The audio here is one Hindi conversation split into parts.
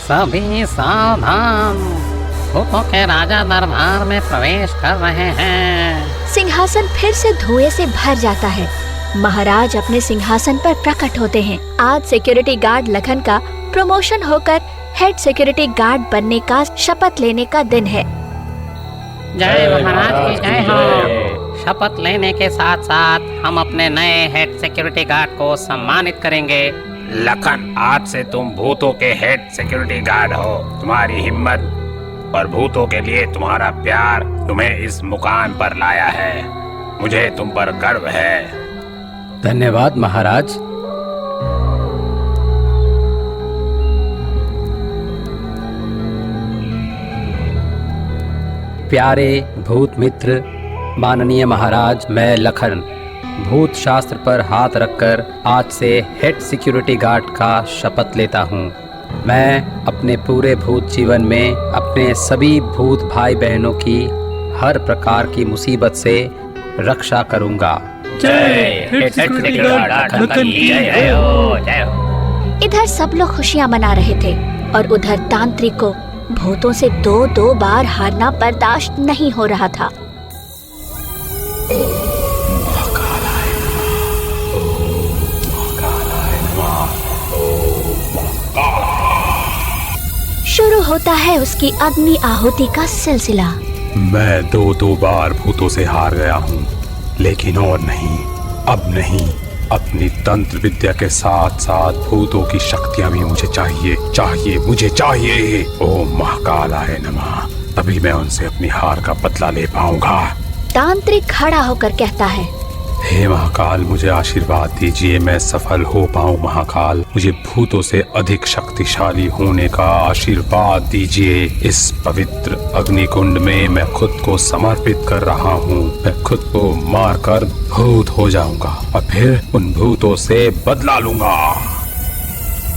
सभी सावधान, भूतों के राजा दरबार में प्रवेश कर रहे हैं। सिंहासन फिर से धुएं से भर जाता है। महाराज अपने सिंहासन पर प्रकट होते हैं। आज सिक्योरिटी गार्ड लखन का प्रमोशन होकर हेड सिक्योरिटी गार्ड बनने का शपथ लेने का दिन है। जय महाराज की जय हो। शपथ लेने के साथ साथ हम अपने नए हेड सिक्योरिटी गार्ड को सम्मानित करेंगे। लखन, आज से तुम भूतों के हेड सिक्योरिटी गार्ड हो। तुम्हारी हिम्मत और भूतों के लिए तुम्हारा प्यार तुम्हें इस मुकाम पर लाया है। मुझे तुम पर गर्व है। धन्यवाद महाराज। प्यारे भूत मित्र, माननीय महाराज, मैं लखन भूत शास्त्र पर हाथ रखकर आज से हेड सिक्योरिटी गार्ड का शपथ लेता हूँ। मैं अपने पूरे भूत जीवन में अपने सभी भूत भाई बहनों की हर प्रकार की मुसीबत से रक्षा करूँगा। जय हेड सिक्योरिटी गार्ड लखन की जय हो, जय हो। इधर सब लोग खुशियां मना रहे थे और उधर तांत्रिक को भूतों से दो बार हारना बर्दाश्त नहीं हो रहा था। शुरू होता है उसकी अग्नि आहुति का सिलसिला। मैं दो बार भूतों से हार गया हूँ, लेकिन और नहीं, अब नहीं। अपनी तंत्र विद्या के साथ साथ भूतों की शक्तियाँ भी मुझे मुझे चाहिए। ओम महाकालाय नमः। तभी मैं उनसे अपनी हार का बदला ले पाऊंगा। तांत्रिक खड़ा होकर कहता है, हे महाकाल, मुझे आशीर्वाद दीजिए, मैं सफल हो पाऊं। महाकाल, मुझे भूतों से अधिक शक्तिशाली होने का आशीर्वाद दीजिए। इस पवित्र अग्निकुंड में मैं खुद को समर्पित कर रहा हूँ। मैं खुद को मारकर भूत हो जाऊंगा और फिर उन भूतों से बदला लूंगा।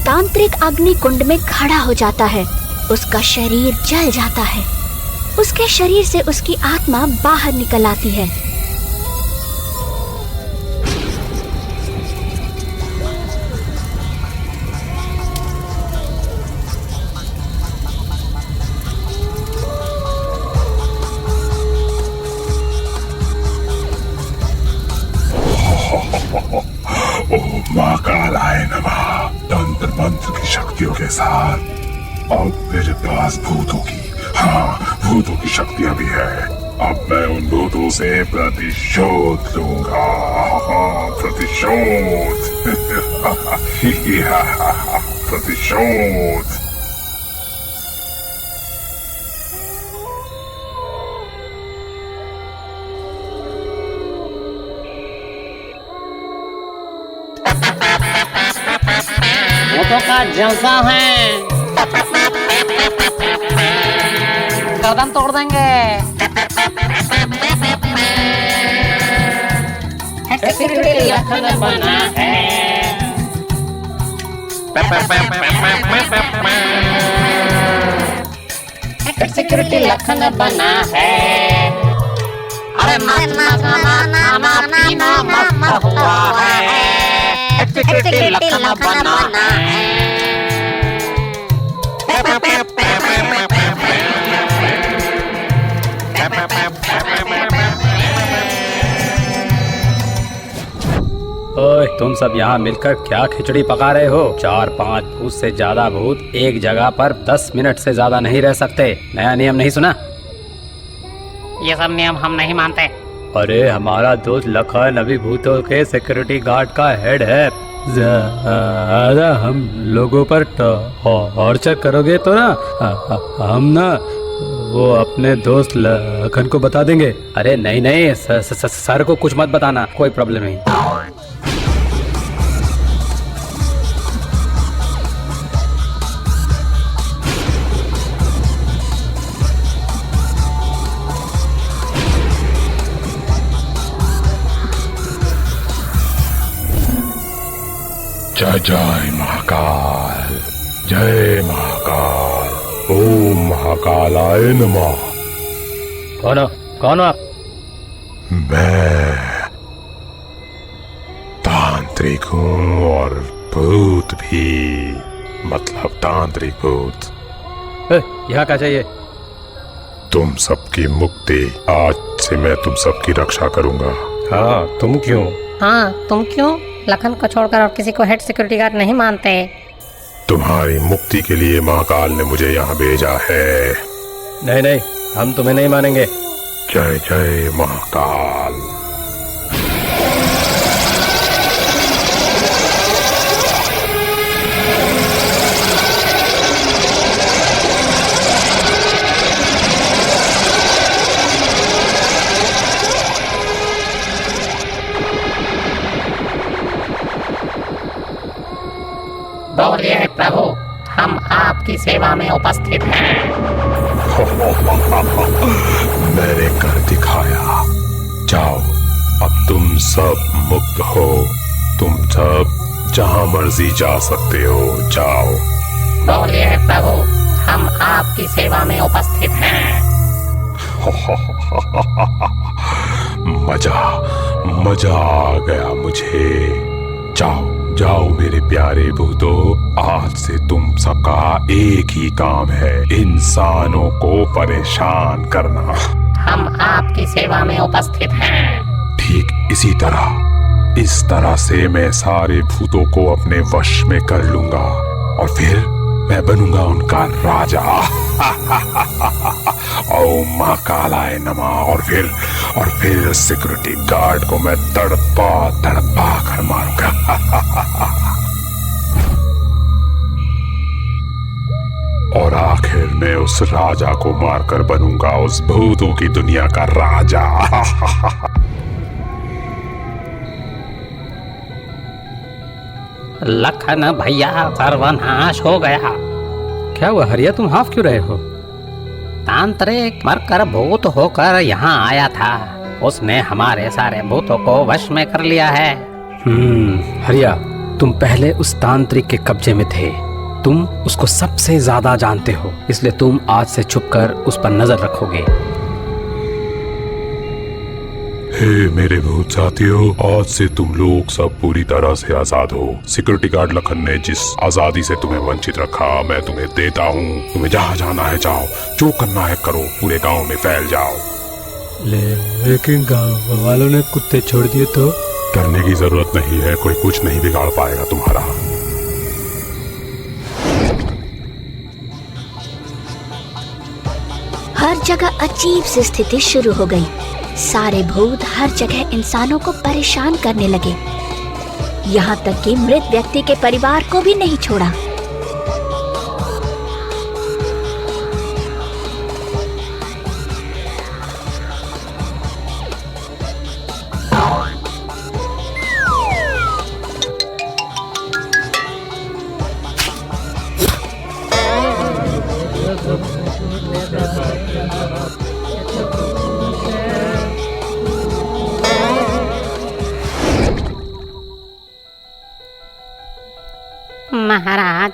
तांत्रिक अग्निकुंड में खड़ा हो जाता है। उसका शरीर जल जाता है। उसके शरीर से उसकी आत्मा बाहर निकल आती है। ओम महाकालाय नमः। तंत्र मंत्र की शक्तियों के साथ अब मेरे पास भूतों की शक्तियाँ भी है। अब मैं उन भूतों से प्रतिशोध लूंगा। प्रतिशोध। प्रतिशोध। भूतों का जलसा है, गर्दन तोड़ देंगे। हेड सिक्योरिटी लखन बना है। हेड सिक्योरिटी लखन बना है। अरे खाना पीना मस्त हुआ है। हेड सिक्योरिटी लखन बना है। ओए, तुम सब यहाँ मिलकर क्या खिचड़ी पका रहे हो? 4-5 भूत से ज्यादा भूत एक जगह पर 10 मिनट से ज्यादा नहीं रह सकते। नया नियम नहीं सुना? ये सब नियम हम नहीं मानते। अरे हमारा दोस्त लखन अभी भूतों के सिक्योरिटी गार्ड का हेड है। ज्यादा हम लोगों पर टॉर्चर करोगे तो ना हम ना वो अपने दोस्त लखन को बता देंगे। अरे नहीं, सर को कुछ मत बताना, कोई प्रॉब्लम नहीं। जय जय महाकाल, जय महाकाल। ओम महाकालाय नमः। कौन हो आप? मैं तांत्रिक हूँ और भूत भी, मतलब तांत्रिक भूत। यहाँ क्या चाहिए? तुम सबकी मुक्ति। आज से मैं तुम सबकी रक्षा करूंगा। हाँ, तुम क्यों? हाँ, तुम क्यों लखन को छोड़कर और किसी को हेड सिक्योरिटी गार्ड नहीं मानते? तुम्हारी मुक्ति के लिए महाकाल ने मुझे यहाँ भेजा है। नहीं नहीं, हम तुम्हें नहीं मानेंगे। जय जय महाकाल। बोलिए प्रभु, हम आपकी सेवा में उपस्थित हैं। मैंने कर दिखाया। जाओ, अब तुम सब मुक्त हो। तुम सब जहां मर्जी जा सकते हो। जाओ। बोलिए प्रभु, हम आपकी सेवा में उपस्थित हैं। मजा आ गया मुझे। जाओ जाओ मेरे प्यारे भूतों, आज से तुम सबका एक ही काम है, इंसानों को परेशान करना। हम आपकी सेवा में उपस्थित हैं। ठीक इस तरह से मैं सारे भूतों को अपने वश में कर लूंगा और फिर मैं बनूंगा उनका राजा। ओम महाकालाय नमः। और फिर सिक्योरिटी गार्ड को मैं तड़पा कर मारूंगा। और आखिर में उस राजा को मारकर बनूंगा उस भूतों की दुनिया का राजा। लखन भैया, सर्वनाश हो गया। क्या हुआ हरिया, तुम हाफ क्यों रहे हो? तांत्रिक मरकर भूत होकर यहाँ आया था। उसने हमारे सारे भूतों को वश में कर लिया है। हरिया, तुम पहले उस तांत्रिक के कब्जे में थे। तुम उसको सबसे ज्यादा जानते हो, इसलिए तुम आज से छुपकर उस पर नजर रखोगे। हे मेरे भूत साथियों, आज से तुम लोग सब पूरी तरह से आजाद हो। सिक्योरिटी गार्ड लखन ने जिस आजादी से तुम्हें वंचित रखा, मैं तुम्हें देता हूँ। तुम्हें जहाँ जाना है जाओ, जो करना है करो, पूरे गांव में फैल जाओ। लेकिन गांव वालों ने कुत्ते छोड़ दिए तो? करने की जरूरत नहीं है, कोई कुछ नहीं बिगाड़ पाएगा तुम्हारा। हर जगह अजीब सी स्थिति शुरू हो गई। सारे भूत हर जगह इंसानों को परेशान करने लगे, यहाँ तक कि मृत व्यक्ति के परिवार को भी नहीं छोड़ा। महाराज,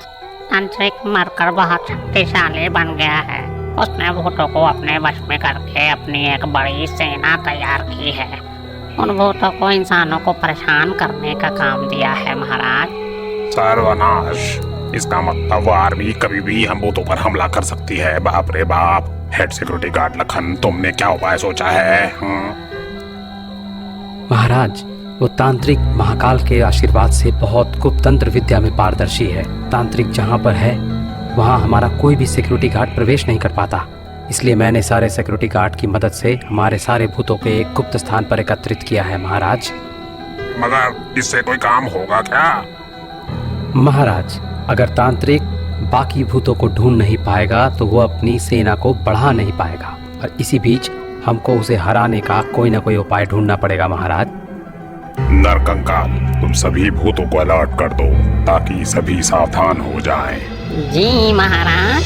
तांत्रिक मरकर बहुत शक्तिशाली बन गया है। उसने भूतों को अपने वश में करके अपनी एक बड़ी सेना तैयार की है। उन भूतों को इंसानों को परेशान करने का काम दिया है महाराज। सर्वनाश, इसका मतलब वो आर्मी कभी भी हम भूतों पर हमला कर सकती है। बाप रे बाप। हेड सिक्योरिटी गार्ड लखन, तुमने क्या उपाय सोचा है? महाराज, वो तांत्रिक महाकाल के आशीर्वाद से बहुत गुप्ततंत्र विद्या में पारदर्शी है। तांत्रिक जहाँ पर है वहाँ हमारा कोई भी सिक्योरिटी गार्ड प्रवेश नहीं कर पाता। इसलिए मैंने सारे सिक्योरिटी गार्ड की मदद से हमारे सारे भूतों को एक गुप्त स्थान पर एकत्रित किया है महाराज। मगर इससे कोई काम होगा क्या? महाराज, अगर तांत्रिक बाकी भूतों को ढूंढ नहीं पाएगा तो वो अपनी सेना को बढ़ा नहीं पाएगा, और इसी बीच हमको उसे हराने का कोई ना कोई उपाय ढूंढना पड़ेगा महाराज। नरकंकाल, तुम सभी भूतों को अलर्ट कर दो ताकि सभी सावधान हो जाएं। जी महाराज।